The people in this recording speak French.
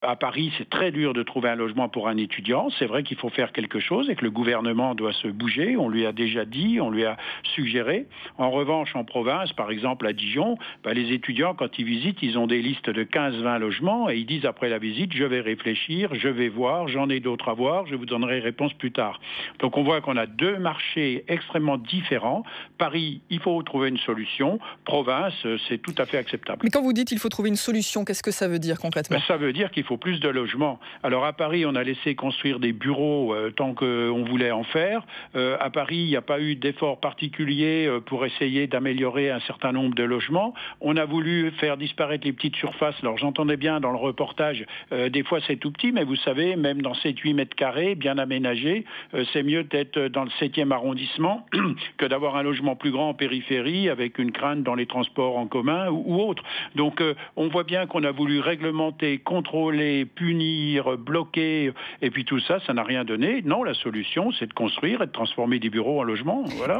À Paris, c'est très dur de trouver un logement pour un étudiant. C'est vrai qu'il faut faire quelque chose et que le gouvernement doit se bouger. On lui a déjà dit, on lui a suggéré. En revanche, en province, par exemple à Dijon, les étudiants, quand ils visitent, ils ont des listes de 15-20 logements et ils disent après la visite, je vais réfléchir, je vais voir, j'en ai d'autres à voir, je vous donnerai réponse plus tard. Donc on voit qu'on a deux marchés extrêmement différents. Paris, il faut trouver une solution. Province, c'est tout à fait acceptable. Mais quand vous dites qu'il faut trouver une solution, qu'est-ce que ça veut dire concrètement ? Ça veut dire qu'il faut plus de logements. Alors à Paris, on a laissé construire des bureaux tant qu'on voulait en faire. À Paris, il n'y a pas eu d'effort particulier pour essayer d'améliorer un certain nombre de logements. On a voulu faire disparaître les petites surfaces. Alors j'entendais bien dans le reportage, des fois c'est tout petit, mais vous savez, même dans 7-8 mètres carrés, bien aménagé, c'est mieux d'être dans le 7e arrondissement que d'avoir un logement plus grand en périphérie avec une crainte dans les transports en commun ou autre. Donc on voit bien qu'on a voulu réglementer, contrôler, punir, bloquer, et puis tout ça, ça n'a rien donné. Non, la solution, c'est de construire et de transformer des bureaux en logements. Voilà.